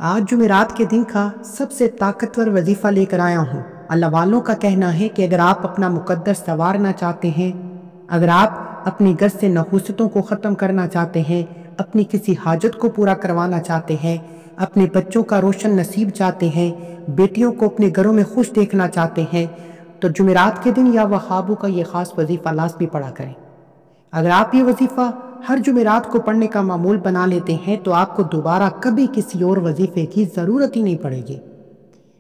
آج جمعرات کے دن کا سب سے طاقتور وظیفہ لے کر آیا ہوں۔ اللہ والوں کا کہنا ہے کہ اگر آپ اپنا مقدر سنوارنا چاہتے ہیں، اگر آپ اپنی گھر سے نحوستوں کو ختم کرنا چاہتے ہیں، اپنی کسی حاجت کو پورا کروانا چاہتے ہیں، اپنے بچوں کا روشن نصیب چاہتے ہیں، بیٹیوں کو اپنے گھروں میں خوش دیکھنا چاہتے ہیں، تو جمعرات کے دن یا وہابوں کا یہ خاص وظیفہ لازمی پڑھا کریں۔ اگر آپ یہ وظیفہ ہر جمعرات کو پڑھنے کا معمول بنا لیتے ہیں تو آپ کو دوبارہ کبھی کسی اور وظیفے کی ضرورت ہی نہیں پڑے گی۔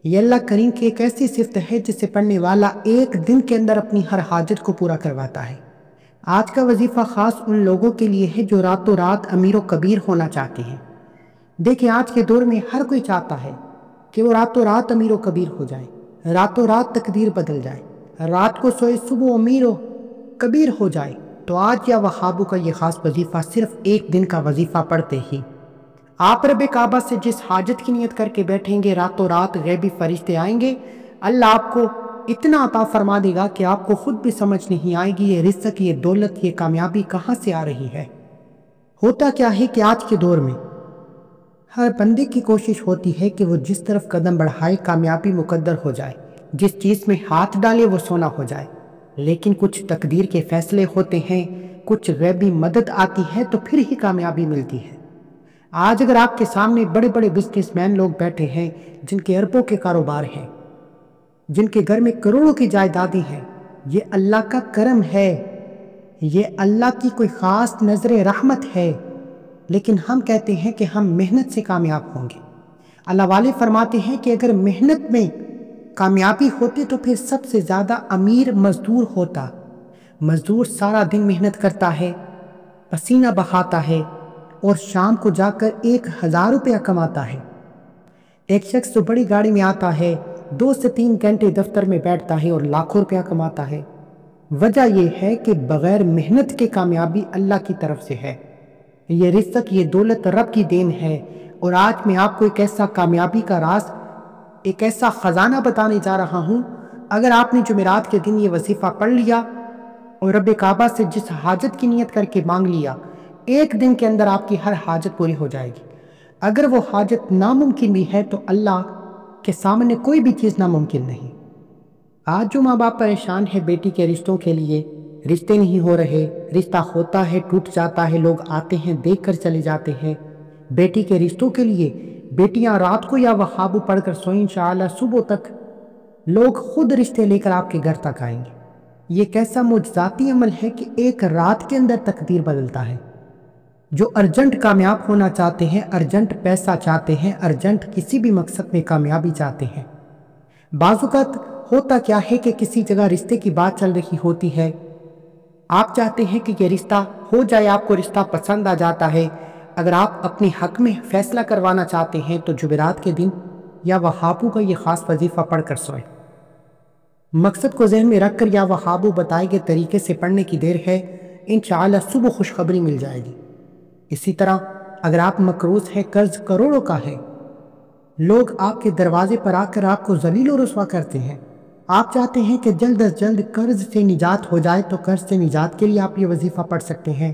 یہ اللہ کریم کی ایک ایسی صفت ہے جسے پڑھنے والا ایک دن کے اندر اپنی ہر حاجت کو پورا کرواتا ہے۔ آج کا وظیفہ خاص ان لوگوں کے لیے ہے جو راتوں رات امیر و کبیر ہونا چاہتے ہیں۔ دیکھیں، آج کے دور میں ہر کوئی چاہتا ہے کہ وہ راتوں رات امیر و کبیر ہو جائے، راتوں رات تقدیر بدل جائے، رات کو سوئے صبح امیر و کبیر ہو جائے۔ تو آج یا وہابوں کا یہ خاص وظیفہ صرف ایک دن کا وظیفہ پڑھتے ہی آپ رب کعبہ سے جس حاجت کی نیت کر کے بیٹھیں گے، راتوں رات غیبی فرشتے آئیں گے، اللہ آپ کو اتنا عطا فرما دے گا کہ آپ کو خود بھی سمجھ نہیں آئے گی یہ رزق، یہ دولت، یہ کامیابی کہاں سے آ رہی ہے۔ ہوتا کیا ہے کہ آج کے دور میں ہر بندے کی کوشش ہوتی ہے کہ وہ جس طرف قدم بڑھائے کامیابی مقدر ہو جائے، جس چیز میں ہاتھ ڈالے وہ سونا ہو جائے۔ لیکن کچھ تقدیر کے فیصلے ہوتے ہیں، کچھ غیبی مدد آتی ہے تو پھر ہی کامیابی ملتی ہے۔ آج اگر آپ کے سامنے بڑے بڑے بزنس مین لوگ بیٹھے ہیں جن کے اربوں کے کاروبار ہیں، جن کے گھر میں کروڑوں کی جائیدادیں ہیں، یہ اللہ کا کرم ہے، یہ اللہ کی کوئی خاص نظر رحمت ہے، لیکن ہم کہتے ہیں کہ ہم محنت سے کامیاب ہوں گے۔ اللہ والے فرماتے ہیں کہ اگر محنت میں کامیابی ہوتی تو پھر سب سے زیادہ امیر مزدور ہوتا۔ مزدور سارا دن محنت کرتا ہے، پسینہ بہاتا ہے اور شام کو جا کر 1000 روپیہ کماتا ہے۔ ایک شخص جو بڑی گاڑی میں آتا ہے، 2 سے 3 گھنٹے دفتر میں بیٹھتا ہے اور لاکھوں روپیہ کماتا ہے۔ وجہ یہ ہے کہ بغیر محنت کے کامیابی اللہ کی طرف سے ہے۔ یہ رزق، یہ دولت رب کی دین ہے۔ اور آج میں آپ کو ایک ایسا کامیابی کا راز، ایک ایسا خزانہ بتانے جا رہا ہوں۔ اگر آپ نے جمعرات کے دن یہ وظیفہ پڑھ لیا اور رب کعبہ سے جس حاجت کی نیت کر کے مانگ لیا، ایک دن کے اندر آپ کی ہر حاجت پوری ہو جائے گی۔ اگر وہ حاجت ناممکن بھی ہے تو اللہ کے سامنے کوئی بھی چیز ناممکن نہیں۔ آج جو ماں باپ پریشان ہے بیٹی کے رشتوں کے لیے، رشتے نہیں ہو رہے، رشتہ ہوتا ہے ٹوٹ جاتا ہے، لوگ آتے ہیں دیکھ کر چلے جاتے ہیں۔ بیٹی کے رشتوں کے لیے بیٹیاں رات کو یا وہابو پڑھ کر سوئیں، انشاءاللہ صبح تک لوگ خود رشتے لے کر آپ کے گھر تک آئیں گے۔ یہ کیسا معجزاتی عمل ہے کہ ایک رات کے اندر تقدیر بدلتا ہے۔ جو ارجنٹ کامیاب ہونا چاہتے ہیں، ارجنٹ پیسہ چاہتے ہیں، ارجنٹ کسی بھی مقصد میں کامیابی چاہتے ہیں، بعض اوقات ہوتا کیا ہے کہ کسی جگہ رشتے کی بات چل رہی ہوتی ہے، آپ چاہتے ہیں کہ یہ رشتہ ہو جائے، آپ کو رشتہ پسند آ جاتا ہے۔ اگر آپ اپنے حق میں فیصلہ کروانا چاہتے ہیں تو جمعرات کے دن یا وہابوں کا یہ خاص وظیفہ پڑھ کر سوئیں۔ مقصد کو ذہن میں رکھ کر یا وہابو بتائے گئے طریقے سے پڑھنے کی دیر ہے، انشاءاللہ صبح خوشخبری مل جائے گی۔ اسی طرح اگر آپ مقروض ہیں، قرض کروڑوں کا ہے، لوگ آپ کے دروازے پر آ کر آپ کو ذلیل و رسوا کرتے ہیں، آپ چاہتے ہیں کہ جلد از جلد قرض سے نجات ہو جائے، تو قرض سے نجات کے لیے آپ یہ وظیفہ پڑھ سکتے ہیں۔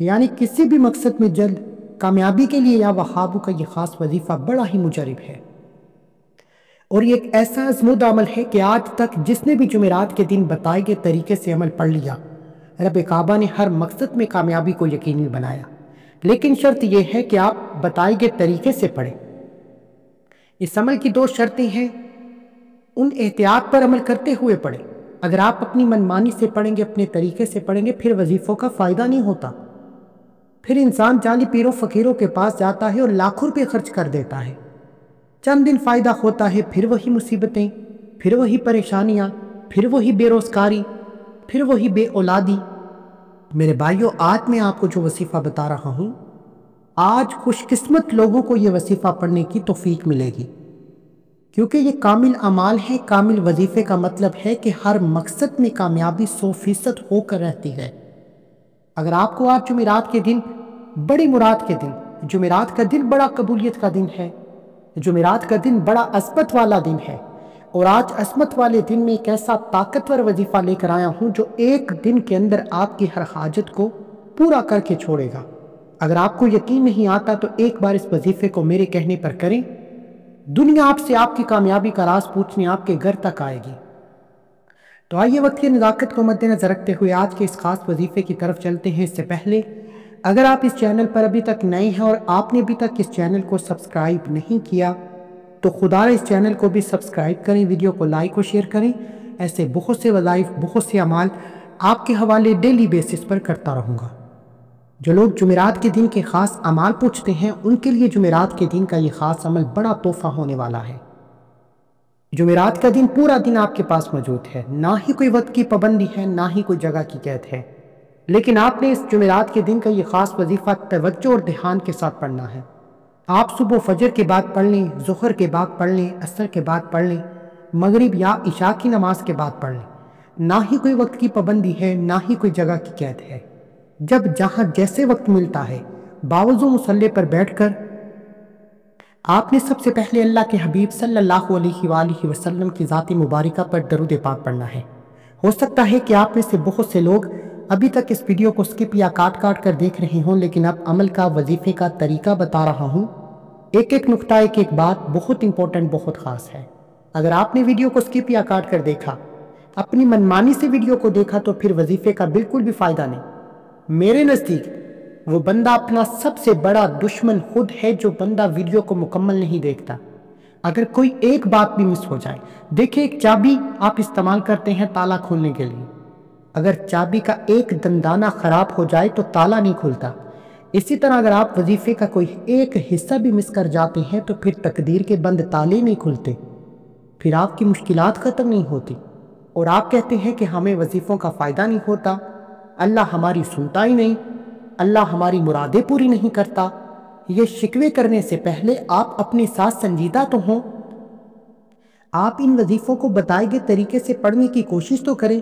یعنی کسی بھی مقصد میں جلد کامیابی کے لیے یا وہابو کا یہ خاص وظیفہ بڑا ہی مجرب ہے۔ اور یہ ایک ایسا ازمود عمل ہے کہ آج تک جس نے بھی جمعرات کے دن بتائے گئے طریقے سے عمل پڑھ لیا، رب کعبہ نے ہر مقصد میں کامیابی کو یقینی بنایا۔ لیکن شرط یہ ہے کہ آپ بتائے گئے طریقے سے پڑھیں۔ اس عمل کی 2 شرطیں ہیں، ان احتیاط پر عمل کرتے ہوئے پڑھیں۔ اگر آپ اپنی منمانی سے پڑھیں گے، اپنے طریقے سے پڑھیں گے، پھر وظیفوں کا فائدہ نہیں ہوتا۔ پھر انسان جعلی پیروں فقیروں کے پاس جاتا ہے اور لاکھوں روپے خرچ کر دیتا ہے، چند دن فائدہ ہوتا ہے، پھر وہی مصیبتیں، پھر وہی پریشانیاں، پھر وہی بے روزگاری، پھر وہی بے اولادی۔ میرے بھائیوں، آج میں آپ کو جو وظیفہ بتا رہا ہوں، آج خوش قسمت لوگوں کو یہ وظیفہ پڑھنے کی توفیق ملے گی، کیونکہ یہ کامل اعمال ہے۔ کامل وظیفے کا مطلب ہے کہ ہر مقصد میں کامیابی 100% ہو کر رہتی ہے۔ اگر آپ کو آج جمعرات کے دن بڑی مراد کے دن، جمعرات کا دن بڑا قبولیت کا دن ہے، جمعرات کا دن بڑا عظمت والا دن ہے، اور آج عظمت والے دن میں ایک ایسا طاقتور وظیفہ لے کر آیا ہوں جو ایک دن کے اندر آپ کی ہر حاجت کو پورا کر کے چھوڑے گا۔ اگر آپ کو یقین نہیں آتا تو ایک بار اس وظیفے کو میرے کہنے پر کریں، دنیا آپ سے آپ کی کامیابی کا راز پوچھنے آپ کے گھر تک آئے گی۔ تو آئیے وقت کی نزاکت کو مد نظر رکھتے ہوئے آج کے اس خاص وظیفے کی طرف چلتے ہیں۔ اس سے پہلے اگر آپ اس چینل پر ابھی تک نئے ہیں اور آپ نے ابھی تک اس چینل کو سبسکرائب نہیں کیا تو خدا اس چینل کو بھی سبسکرائب کریں، ویڈیو کو لائک و شیئر کریں۔ ایسے بہت سے وظائف، بہت سے اعمال آپ کے حوالے ڈیلی بیسس پر کرتا رہوں گا۔ جو لوگ جمعرات کے دن کے خاص اعمال پوچھتے ہیں ان کے لیے جمعرات کے دن کا یہ خاص عمل بڑا تحفہ ہونے والا ہے۔ جمعرات کا دن پورا دن آپ کے پاس موجود ہے، نہ ہی کوئی وقت کی پابندی ہے، نہ ہی کوئی جگہ کی قید ہے، لیکن آپ نے اس جمعرات کے دن کا یہ خاص وظیفہ توجہ اور دھیان کے ساتھ پڑھنا ہے۔ آپ صبح فجر کے بعد پڑھ لیں، ظہر کے بعد پڑھ لیں، عصر کے بعد پڑھ لیں، مغرب یا عشاء کی نماز کے بعد پڑھ لیں، نہ ہی کوئی وقت کی پابندی ہے، نہ ہی کوئی جگہ کی قید ہے۔ جب جہاں جیسے وقت ملتا ہے باوضو مصلی پر بیٹھ کر آپ نے سب سے پہلے اللہ کے حبیب صلی اللہ علیہ وآلہ وسلم کی ذات مبارکہ پر درود پاک پڑھنا ہے۔ ہو سکتا ہے کہ آپ میں سے بہت سے لوگ ابھی تک اس ویڈیو کو سکپ یا کاٹ کاٹ کر دیکھ رہے ہوں، لیکن اب عمل کا وظیفے کا طریقہ بتا رہا ہوں۔ ایک ایک نقطہ، ایک ایک بات بہت امپورٹنٹ، بہت خاص ہے۔ اگر آپ نے ویڈیو کو سکپ یا کاٹ کر دیکھا، اپنی منمانی سے ویڈیو کو دیکھا، تو پھر وظیفے کا بالکل بھی فائدہ نہیں۔ میرے نزدیک وہ بندہ اپنا سب سے بڑا دشمن خود ہے جو بندہ ویڈیو کو مکمل نہیں دیکھتا۔ اگر کوئی ایک بات بھی مس ہو جائے، دیکھیں ایک چابی آپ استعمال کرتے ہیں تالا کھولنے کے لیے، اگر چابی کا ایک دندانہ خراب ہو جائے تو تالا نہیں کھلتا۔ اسی طرح اگر آپ وظیفے کا کوئی ایک حصہ بھی مس کر جاتے ہیں تو پھر تقدیر کے بند تالے نہیں کھلتے، پھر آپ کی مشکلات ختم نہیں ہوتی، اور آپ کہتے ہیں کہ ہمیں وظیفوں کا فائدہ نہیں ہوتا، اللہ ہماری سنتا ہی نہیں، اللہ ہماری مرادیں پوری نہیں کرتا۔ یہ شکوے کرنے سے پہلے آپ اپنے ساتھ سنجیدہ تو ہوں۔ آپ ان وظیفوں کو بتائے گئے طریقے سے پڑھنے کی کوشش تو کریں۔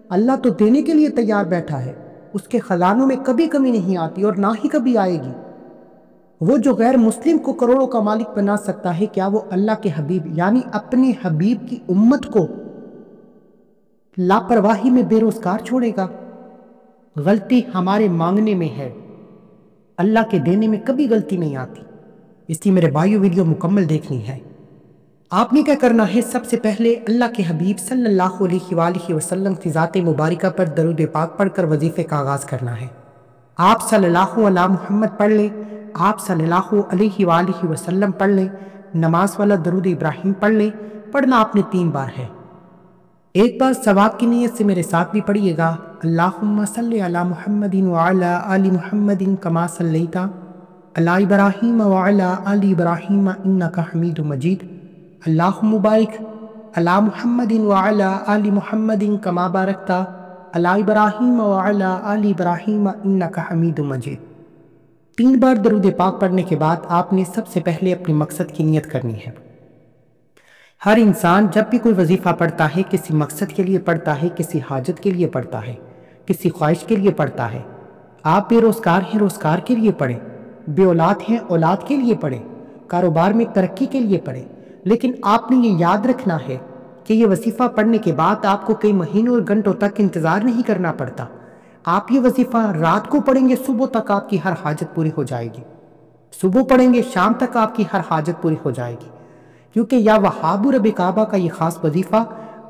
اللہ تو دینے کے لیے تیار بیٹھا ہے، اس کے خزانوں میں کبھی کمی نہیں آتی اور نہ ہی کبھی آئے گی۔ وہ جو غیر مسلم کو کروڑوں کا مالک بنا سکتا ہے، کیا وہ اللہ کے حبیب یعنی اپنے حبیب کی امت کو لاپرواہی میں بے روزگار چھوڑے گا؟ غلطی ہمارے مانگنے میں ہے، اللہ کے دینے میں کبھی غلطی نہیں آتی۔ اس لیے میرے بھائیو ویڈیو مکمل دیکھنی ہے۔ آپ نے کیا کرنا ہے؟ سب سے پہلے اللہ کے حبیب صلی اللہ علیہ وآلہ وسلم کی ذات مبارکہ پر درود پاک پڑھ کر وظیفے کا آغاز کرنا ہے۔ آپ صلی اللہ علیہ محمد پڑھ لیں، آپ صلی اللہ علیہ وآلہ وسلم پڑھ لیں، نماز والا درود ابراہیم پڑھ لیں۔ پڑھنا آپ نے 3 بار ہے۔ ایک بار ثواب کی نیت سے میرے ساتھ بھی پڑھیے گا، اللہم صلی علی محمد وعلی آل محمد کما صلیت علی ابراہیم وعلی آل ابراہیم انک حمید مجید، اللہم بارک علی محمد وعلی آل محمد کما بارکت علی ابراہیم وعلی آل ابراہیم انک حمید مجید۔ 3 بار درود پاک پڑھنے کے بعد آپ نے سب سے پہلے اپنے مقصد کی نیت کرنی ہے۔ ہر انسان جب بھی کوئی وظیفہ پڑھتا ہے کسی مقصد کے لیے پڑھتا ہے، کسی حاجت کے لیے پڑھتا ہے، کسی خواہش کے لیے پڑھتا ہے۔ آپ بے روزگار ہیں، روزگار کے لیے پڑھیں، بے اولاد ہیں، اولاد کے لیے پڑھیں، کاروبار میں ترقی کے لیے پڑھیں، لیکن آپ نے یہ یاد رکھنا ہے کہ یہ وظیفہ پڑھنے کے بعد آپ کو کئی مہینوں اور گھنٹوں تک انتظار نہیں کرنا پڑتا۔ آپ یہ وظیفہ رات کو پڑھیں گے، صبح تک آپ کی ہر حاجت پوری ہو جائے گی۔ صبح پڑھیں گے، شام تک آپ کی ہر حاجت پوری ہو جائے گی، کیونکہ یا وہاب رب کعبہ کا یہ خاص وظیفہ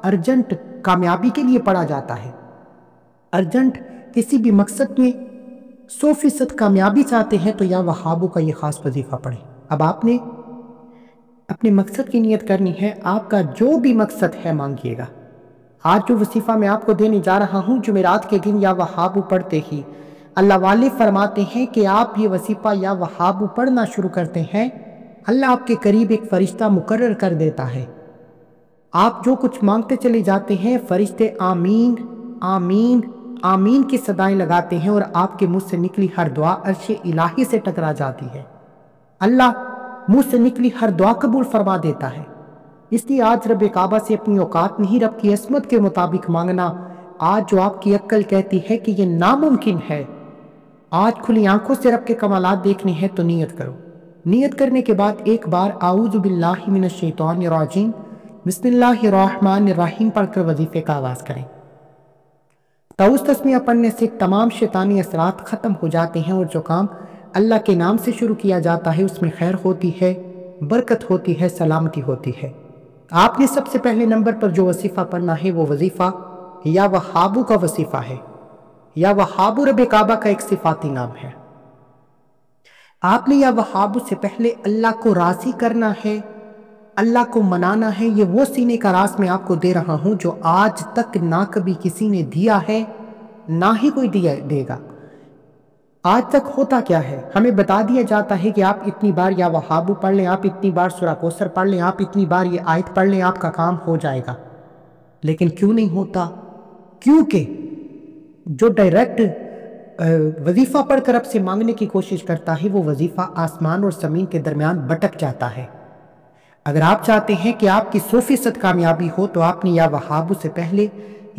ارجنٹ کامیابی کے لیے پڑھا جاتا ہے۔ ارجنٹ کسی بھی مقصد میں 100% کامیابی چاہتے ہیں تو یا وہابو کا یہ خاص وظیفہ پڑھیں۔ اب آپ نے اپنے مقصد کی نیت کرنی ہے، آپ کا جو بھی مقصد ہے مانگیے گا۔ آج جو وظیفہ میں آپ کو دینے جا رہا ہوں، جمعرات کے دن یا وہابو پڑھتے ہی اللہ والے فرماتے ہیں کہ آپ یہ وظیفہ یا وہابو پڑھنا شروع کرتے ہیں، اللہ آپ کے قریب ایک فرشتہ مقرر کر دیتا ہے۔ آپ جو کچھ مانگتے چلے جاتے ہیں، فرشتے آمین آمین آمین کی صدائیں لگاتے ہیں اور آپ کے منہ سے نکلی ہر دعا عرش الہی سے ٹکرا جاتی ہے۔ اللہ منہ سے نکلی ہر دعا قبول فرما دیتا ہے۔ اس لیے آج رب کعبہ سے اپنی اوقات نہیں، رب کی عظمت کے مطابق مانگنا۔ آج جو آپ کی عقل کہتی ہے کہ یہ ناممکن ہے، آج کھلی آنکھوں سے رب کے کمالات دیکھنے ہیں تو نیت کرو۔ نیت کرنے کے بعد ایک بار اعوذ باللہ من الشیطان الرجیم بسم اللہ الرحمن الرحیم پڑھ کر وظیفے کا آغاز کریں۔ تعوذ تسمیہ پڑھنے سے تمام شیطانی اثرات ختم ہو جاتے ہیں اور جو کام اللہ کے نام سے شروع کیا جاتا ہے اس میں خیر ہوتی ہے، برکت ہوتی ہے، سلامتی ہوتی ہے۔ آپ نے سب سے پہلے نمبر پر جو وظیفہ پڑھنا ہے وہ وظیفہ یا وہابو کا وظیفہ ہے۔ یا وہابو رب کعبہ کا ایک صفاتی نام ہے۔ آپ نے یا وہابو سے پہلے اللہ کو راضی کرنا ہے، اللہ کو منانا ہے۔ یہ وہ سینے کا راز میں آپ کو دے رہا ہوں جو آج تک نہ کبھی کسی نے دیا ہے، نہ ہی کوئی دے گا۔ آج تک ہوتا کیا ہے، ہمیں بتا دیا جاتا ہے کہ آپ اتنی بار یا وہابو پڑھ لیں، آپ اتنی بار سورہ کوثر پڑھ لیں، آپ اتنی بار یہ آیت پڑھ لیں، آپ کا کام ہو جائے گا۔ لیکن کیوں نہیں ہوتا؟ کیونکہ جو ڈائریکٹ وظیفہ پڑھ کر اب سے مانگنے کی کوشش کرتا ہے وہ وظیفہ آسمان اور زمین کے درمیان بٹک جاتا ہے۔ اگر آپ چاہتے ہیں کہ آپ کی 100% کامیابی ہو تو آپ نے یا وہابو سے پہلے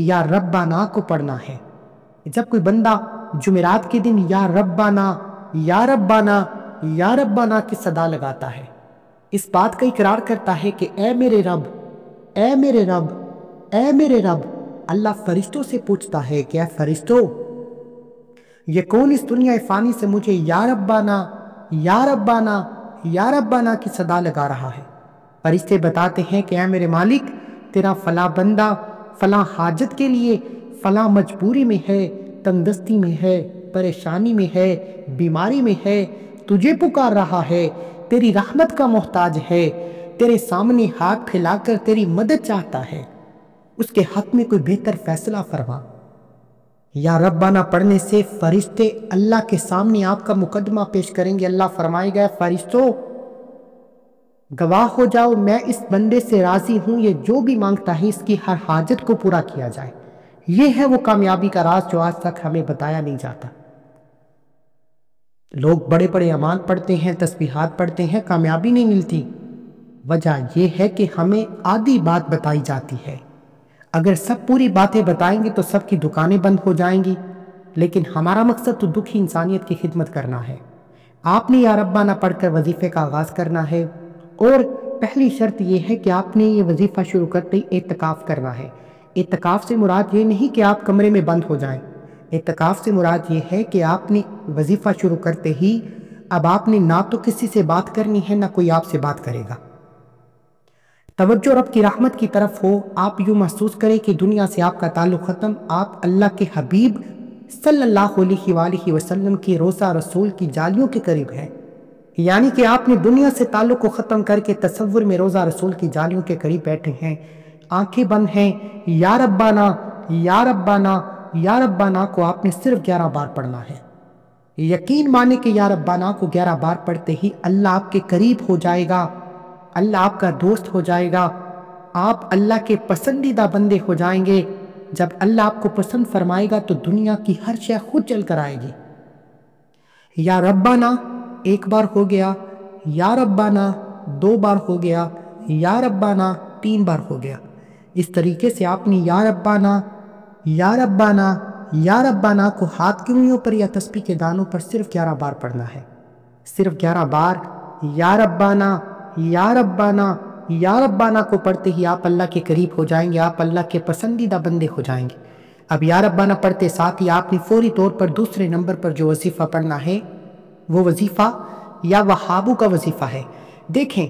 یا ربنا کو پڑھنا ہے۔ جب کوئی بندہ جمعرات کے دن یا ربنا یا ربنا یا ربنا کی صدا لگاتا ہے، اس بات کا اقرار کرتا ہے کہ اے میرے رب، اے میرے رب، اے میرے رب، اللہ فرشتوں سے پوچھتا ہے کہ اے فرشتوں، یہ کون اس دنیا فانی سے مجھے یا ربنا یا ربنا یا ربنا کی صدا لگا رہا ہے؟ فرشتے بتاتے ہیں کہ اے میرے مالک، تیرا فلاں بندہ فلاں حاجت کے لیے فلاں مجبوری میں ہے، تندرستی میں ہے، پریشانی میں ہے، بیماری میں ہے، تجھے پکار رہا ہے، تیری رحمت کا محتاج ہے، تیرے سامنے ہاتھ پھیلا کر تیری مدد چاہتا ہے، اس کے حق میں کوئی بہتر فیصلہ فرما۔ یا ربنا پڑھنے سے فرشتے اللہ کے سامنے آپ کا مقدمہ پیش کریں گے۔ اللہ فرمائے گا فرشتوں گواہ ہو جاؤ، میں اس بندے سے راضی ہوں، یہ جو بھی مانگتا ہے اس کی ہر حاجت کو پورا کیا جائے۔ یہ ہے وہ کامیابی کا راز جو آج تک ہمیں بتایا نہیں جاتا۔ لوگ بڑے بڑے اعمال پڑھتے ہیں، تسبیحات پڑھتے ہیں، کامیابی نہیں ملتی۔ وجہ یہ ہے کہ ہمیں آدھی بات بتائی جاتی ہے۔ اگر سب پوری باتیں بتائیں گے تو سب کی دکانیں بند ہو جائیں گی، لیکن ہمارا مقصد تو دکھی انسانیت کی خدمت کرنا ہے۔ آپ نے یا ربنا پڑھ کر وظیفے کا آغاز کرنا ہے، اور پہلی شرط یہ ہے کہ آپ نے یہ وظیفہ شروع کرتے ہی اعتکاف کرنا ہے۔ اعتکاف سے مراد یہ نہیں کہ آپ کمرے میں بند ہو جائیں، اعتکاف سے مراد یہ ہے کہ آپ نے وظیفہ شروع کرتے ہی اب آپ نے نہ تو کسی سے بات کرنی ہے، نہ کوئی آپ سے بات کرے گا۔ توجہ رب کی رحمت کی طرف ہو، آپ یوں محسوس کریں کہ دنیا سے آپ کا تعلق ختم، آپ اللہ کے حبیب صلی اللہ علیہ وآلہ وسلم کی روضہ رسول کی جالیوں کے قریب ہیں۔ یعنی کہ آپ نے دنیا سے تعلق کو ختم کر کے تصور میں روضہ رسول کی جالیوں کے قریب بیٹھے ہیں، آنکھیں بند ہیں۔ یا ربنا یا ربنا یا ربنا کو آپ نے صرف 11 بار پڑھنا ہے۔ یقین مانے کہ یا ربنا کو 11 بار پڑھتے ہی اللہ آپ کے قریب ہو جائے گا، اللہ آپ کا دوست ہو جائے گا، آپ اللہ کے پسندیدہ بندے ہو جائیں گے۔ جب اللہ آپ کو پسند فرمائے گا تو دنیا کی ہر شے خود چل کر آئے گی۔ یا ربنا ایک بار ہو گیا، یا ربنا 2 بار ہو گیا، یا ربنا 3 بار ہو گیا۔ اس طریقے سے آپ نے یا ربنا یا ربنا یا ربنا کو ہاتھ کی انگلیوں پر یا تسبیح کے دانوں پر صرف 11 بار پڑھنا ہے، صرف 11 بار۔ یا ربنا یا ربنا یا ربنا کو پڑھتے ہی آپ اللہ کے قریب ہو جائیں گے، آپ اللہ کے پسندیدہ بندے ہو جائیں گے۔ اب یا ربنا پڑھتے ساتھ ہی آپ نے فوری طور پر دوسرے نمبر پر جو وظیفہ پڑھنا ہے وہ وظیفہ یا وہابو کا وظیفہ ہے۔ دیکھیں،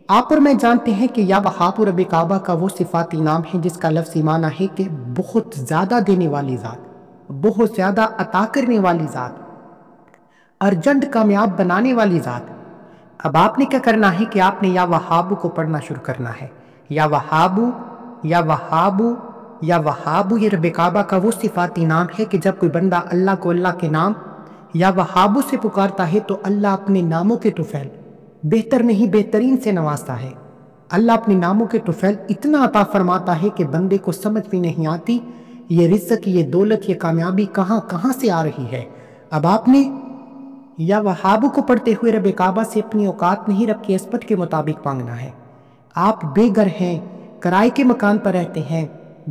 آپ اور میں جانتے ہیں کہ یا وہابو رب کعبہ کا وہ صفاتی نام ہے جس کا لفظی معنی ہے کہ بہت زیادہ دینے والی ذات، بہت زیادہ عطا کرنے والی ذات، ارجنٹ کامیاب بنانے والی ذات۔ اب آپ نے کیا کرنا ہے کہ آپ نے یا وہابو کو پڑھنا شروع کرنا ہے۔ یا وہابو یا وہابو یا وہابو، یہ رب کعبہ کا وہ صفاتی نام ہے کہ جب کوئی بندہ اللہ کو اللہ کے نام یا وہابو سے پکارتا ہے تو اللہ اپنے ناموں کے طفیل بہتر نہیں بہترین سے نوازتا ہے۔ اللہ اپنے ناموں کے طفیل اتنا عطا فرماتا ہے کہ بندے کو سمجھ بھی نہیں آتی یہ رزق، یہ دولت، یہ کامیابی کہاں کہاں سے آ رہی ہے۔ اب آپ نے یا وہابو کو پڑھتے ہوئے رب کعبہ سے اپنی اوقات نہیں رب کی عصمت کے مطابق مانگنا ہے۔ آپ بے گھر ہیں، کرائے کے مکان پر رہتے ہیں،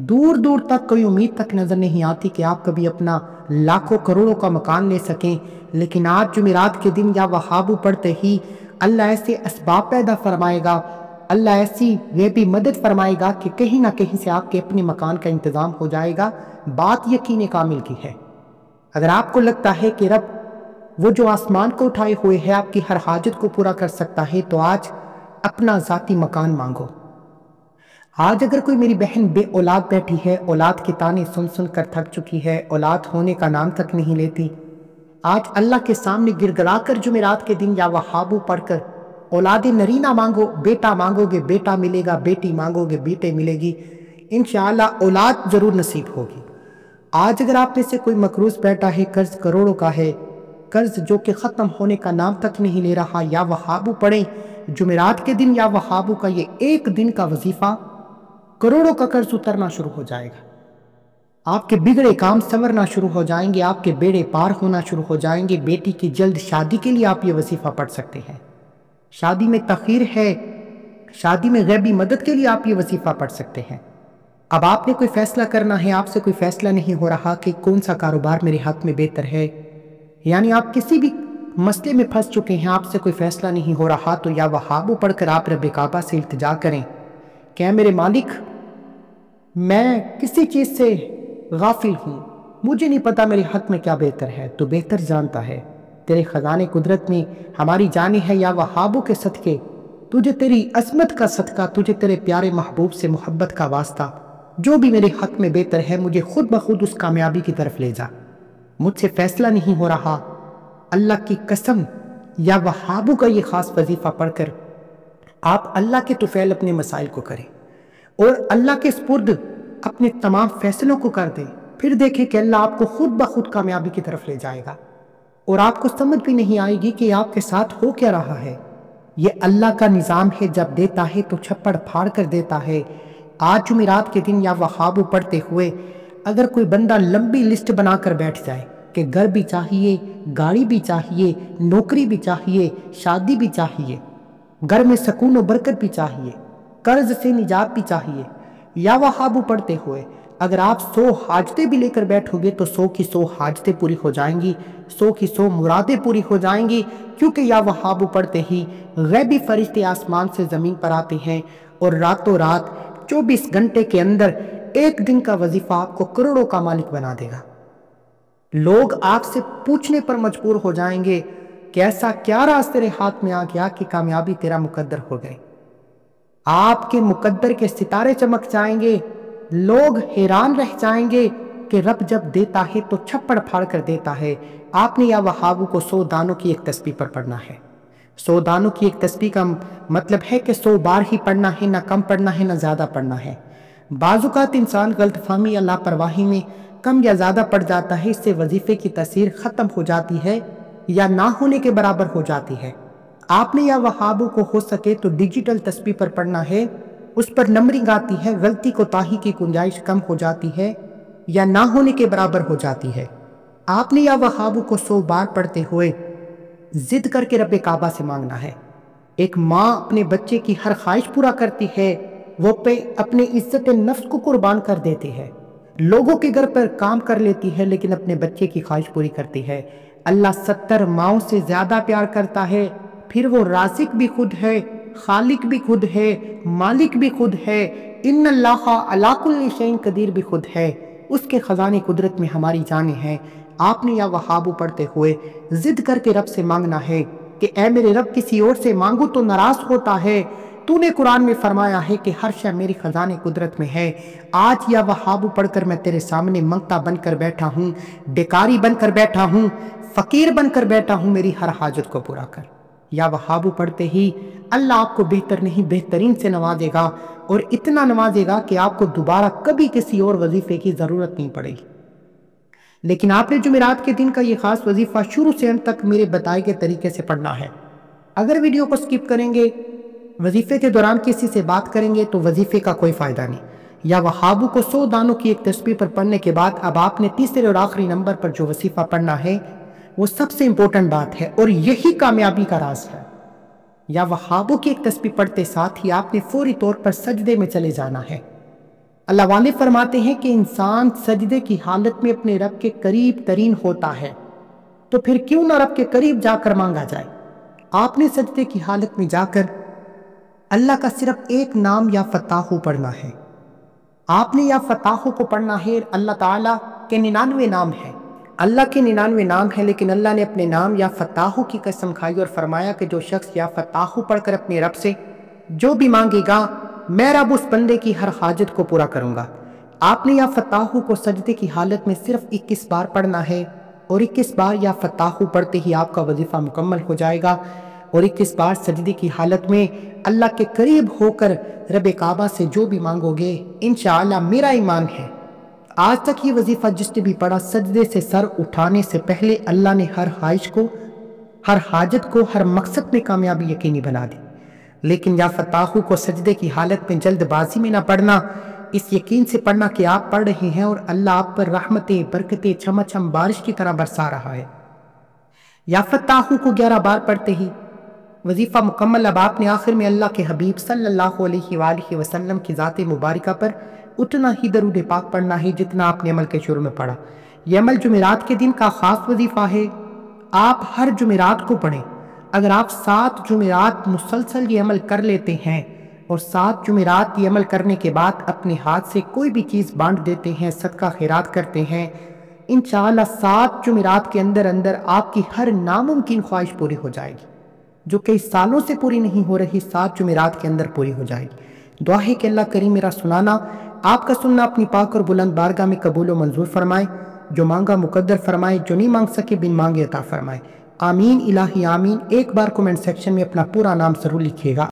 دور دور تک کوئی امید تک نظر نہیں آتی کہ آپ کبھی اپنا لاکھوں کروڑوں کا مکان لے سکیں، لیکن آج جمعرات کے دن یا وہابو پڑھتے ہی اللہ ایسے اسباب پیدا فرمائے گا، اللہ ایسی غیبی مدد فرمائے گا کہ کہیں نہ کہیں سے آپ کے اپنے مکان کا انتظام ہو جائے گا۔ بات یقین کامل کی ہے۔ اگر آپ کو لگتا ہے کہ رب وہ جو آسمان کو اٹھائے ہوئے ہے، آپ کی ہر حاجت کو پورا کر سکتا ہے، تو آج اپنا ذاتی مکان مانگو۔ آج اگر کوئی میری بہن بے اولاد بیٹھی ہے، اولاد کے تانے سن سن کر تھک چکی ہے، اولاد ہونے کا نام تک نہیں لیتی، آج اللہ کے سامنے گر گڑا کر جمعرات کے دن یا وہابو پڑھ کر اولاد نرینہ مانگو، بیٹا مانگو گے بیٹا ملے گا، بیٹی مانگو گے بیٹے ملے گی، انشاءاللہ اولاد ضرور نصیب ہوگی۔ آج اگر آپ میں سے کوئی مقروض بیٹھا ہے، قرض کروڑوں کا ہے، قرض جو کہ ختم ہونے کا نام تک نہیں لے رہا، یا وہابو پڑھیں جمعرات کے دن، یا وہابو کا یہ ایک دن کا وظیفہ، کروڑوں کا قرض اترنا شروع ہو جائے گا، آپ کے بگڑے کام سنورنا شروع ہو جائیں گے، آپ کے بیڑے پار ہونا شروع ہو جائیں گے۔ بیٹی کی جلد شادی کے لیے آپ یہ وظیفہ پڑھ سکتے ہیں۔ شادی میں تاخیر ہے، شادی میں غیبی مدد کے لیے آپ یہ وظیفہ پڑھ سکتے ہیں۔ اب آپ نے کوئی فیصلہ کرنا ہے، آپ سے کوئی فیصلہ نہیں ہو رہا کہ کون سا کاروبار میرے ہاتھ میں بہتر ہے، یعنی آپ کسی بھی مسئلے میں پھنس چکے ہیں، آپ سے کوئی فیصلہ نہیں ہو رہا، تو یا وہابو پڑھ کر آپ رب کعبہ سے التجا کریں کہ اے میرے مالک، میں کسی چیز سے غافل ہوں، مجھے نہیں پتا میرے حق میں کیا بہتر ہے، تو بہتر جانتا ہے، تیرے خزانے قدرت میں ہماری جانیں ہے، یا وہابو کے صدقے، تجھے تیری عظمت کا صدقہ، تجھے تیرے پیارے محبوب سے محبت کا واسطہ، جو بھی میرے حق میں بہتر ہے مجھے خود بخود اس کامیابی کی طرف لے جا، مجھ سے فیصلہ نہیں ہو رہا۔ اللہ کی قسم، یا وہابو کا یہ خاص وظیفہ پڑھ کر آپ اللہ کے طفیل اپنے مسائل کو کریں اور اللہ کے سپرد اپنے تمام فیصلوں کو کر دیں، پھر دیکھیں کہ اللہ آپ کو خود بخود کامیابی کی طرف لے جائے گا، اور آپ کو سمجھ بھی نہیں آئے گی کہ آپ کے ساتھ ہو کیا رہا ہے۔ یہ اللہ کا نظام ہے، جب دیتا ہے تو چھپڑ پھاڑ کر دیتا ہے۔ آج جمعرات کے دن یا وہابو پڑھتے ہوئے اگر کوئی بندہ لمبی لسٹ بنا کر بیٹھ جائے کہ گھر بھی چاہیے، گاڑی بھی چاہیے، نوکری بھی چاہیے، شادی بھی چاہیے، گھر میں سکون و برکت بھی چاہیے، قرض سے نجات بھی چاہیے، یا وہابو پڑھتے ہوئے اگر آپ 100 حاجتیں بھی لے کر بیٹھو گے تو 100 کی 100 حاجتیں پوری ہو جائیں گی، 100 کی 100 مرادیں پوری ہو جائیں گی، کیونکہ یا وہابو پڑھتے ہی غیبی فرشتے آسمان سے زمین پر آتے ہیں اور راتوں رات 24 گھنٹے کے اندر ایک دن کا وظیفہ آپ کو کروڑوں کا مالک بنا دے گا۔ لوگ آپ سے پوچھنے پر مجبور ہو جائیں گے کہ ایسا کیا راز تیرے ہاتھ میں آ گیا کہ کامیابی تیرا مقدر ہو گئے۔ آپ کے مقدر کے ستارے چمک جائیں گے، لوگ حیران رہ جائیں گے کہ رب جب دیتا ہے تو چھپڑ پھاڑ کر دیتا ہے۔ آپ نے یا وہابو کو 100 دانوں کی ایک تسبیح پر پڑھنا ہے۔ 100 دانوں کی ایک تسبیح کا مطلب ہے کہ 100 بار ہی پڑھنا ہے، نہ کم پڑھنا ہے نہ زیادہ پڑھنا ہے۔ بعض اوقات انسان غلط فہمی یا لاپرواہی میں کم یا زیادہ پڑھ جاتا ہے، اس سے وظیفے کی تاثیر ختم ہو جاتی ہے یا نہ ہونے کے برابر ہو جاتی ہے۔ آپ نے یا وہابو کو ہو سکے تو ڈیجیٹل تسبیح پر پڑھنا ہے، اس پر نمبرنگ آتی ہے، غلطی کوتاہی کی گنجائش کم ہو جاتی ہے یا نہ ہونے کے برابر ہو جاتی ہے۔ آپ نے یا وہابو کو 100 بار پڑھتے ہوئے ضد کر کے رب کعبہ سے مانگنا ہے۔ ایک ماں اپنے بچے کی ہر خواہش پورا کرتی ہے، وہ اپنے عزت نفس کو قربان کر دیتی ہے، لوگوں کے گھر پر کام کر لیتی ہے لیکن اپنے بچے کی خواہش پوری کرتی ہے۔ اللہ 70 ماؤں سے زیادہ پیار کرتا ہے، پھر وہ رازق بھی خود ہے، خالق بھی خود ہے، مالک بھی خود ہے، ان اللہ علی کل شیء قدیر بھی خود ہے، اس کے خزانے قدرت میں ہماری جانیں ہیں۔ آپ نے یا وہابو پڑھتے ہوئے ضد کر کے رب سے مانگنا ہے کہ اے میرے رب، کسی اور سے مانگو تو ناراض ہوتا ہے، تو نے قرآن میں فرمایا ہے کہ ہر شے میری خزانے قدرت میں ہے۔ آج یا وہابو پڑھ کر میں تیرے سامنے منگتا بن کر بیٹھا ہوں، بیکاری بن کر بیٹھا ہوں، فقیر بن کر بیٹھا ہوں، میری ہر حاجت کو پورا کر۔ یا وہابو پڑھتے ہی اللہ آپ کو بہتر نہیں بہترین سے نوازے گا، اور اتنا نوازے گا کہ آپ کو دوبارہ کبھی کسی اور وظیفے کی ضرورت نہیں پڑے گی۔ لیکن آپ نے جمعرات کے دن کا یہ خاص وظیفہ شروع سے انت تک میرے بتائے گئے طریقے سے پڑھنا ہے۔ اگر ویڈیو کو سکپ کریں گے، وظیفے کے دوران کسی سے بات کریں گے تو وظیفے کا کوئی فائدہ نہیں۔ یا وہابو کو 100 دانوں کی ایک تسبیح پر پڑھنے کے بعد اب آپ نے تیسرے اور آخری نمبر پر جو وظیفہ پڑھنا ہے وہ سب سے امپورٹنٹ بات ہے اور یہی کامیابی کا راز ہے۔ یا وہابو کی ایک تسبیح پڑھتے ساتھ ہی آپ نے فوری طور پر سجدے میں چلے جانا ہے۔ اللہ والے فرماتے ہیں کہ انسان سجدے کی حالت میں اپنے رب کے قریب ترین ہوتا ہے، تو پھر کیوں نہ رب کے قریب جا کر مانگا جائے۔ آپ نے سجدے کی حالت میں جا کر اللہ کا صرف ایک نام یا فتاحو پڑھنا ہے۔ آپ نے یا فتاحو کو پڑھنا ہے، اللہ تعالیٰ کے 99 نام ہیں، اللہ کے 99 نام ہیں، لیکن اللہ نے اپنے نام یا فتاحو کی قسم کھائی اور فرمایا کہ جو شخص یا فتاحو پڑھ کر اپنے رب سے جو بھی مانگے گا، میں رب اس بندے کی ہر حاجت کو پورا کروں گا۔ آپ نے یا فتاحو کو سجدے کی حالت میں صرف 21 بار پڑھنا ہے، اور 21 بار یا فتاحو پڑھتے ہی آپ کا وظیفہ مکمل ہو جائے گا، اور 21 بار سجدے کی حالت میں اللہ کے قریب ہو کر رب کعبہ سے جو بھی مانگو گے، انشاءاللہ میرا ایمان ہے آج تک یہ وظیفہ جس نے بھی پڑھا، سجدے سے سر اٹھانے سے پہلے اللہ نے ہر خواہش کو، ہر حاجت کو، ہر مقصد میں کامیابی یقینی بنا دی۔ لیکن یا فتاحو کو سجدے کی حالت میں جلد بازی میں نہ پڑھنا، اس یقین سے پڑھنا کہ آپ پڑھ رہے ہیں اور اللہ آپ پر رحمتیں، برکتیں چھم چھم بارش کی طرح برسا رہا ہے۔ یا فتاحو کو 11 بار پڑھتے ہی وظیفہ مکمل۔ اب آپ نے آخر میں اللہ کے حبیب صلی اللہ علیہ وآلہ وسلم کی ذات مبارکہ پر اتنا ہی درود پاک پڑھنا ہے جتنا آپ نے عمل کے شروع میں پڑھا۔ یہ عمل جمعرات کے دن کا خاص وظیفہ ہے، آپ ہر جمعرات کو پڑھیں۔ اگر آپ 7 جمعرات مسلسل یہ عمل کر لیتے ہیں اور 7 جمعرات یہ عمل کرنے کے بعد اپنے ہاتھ سے کوئی بھی چیز بانٹ دیتے ہیں، صدقہ خیرات کرتے ہیں، انشاءاللہ 7 جمعرات کے اندر اندر آپ کی ہر ناممکن خواہش پوری ہو جائے گی، جو کئی سالوں سے پوری نہیں ہو رہی، 7 جمعرات کے اندر پوری ہو جائے گی۔ دعا ہے کہ اللہ کریم میرا سنانا، آپ کا سننا اپنی پاک اور بلند بارگاہ میں قبول و منظور فرمائے، جو مانگا مقدر فرمائے، جو نہیں مانگ سکے بن مانگے عطا فرمائے۔ آمین الہی آمین۔ ایک بار کومنٹ سیکشن میں اپنا پورا نام ضرور لکھیے گا۔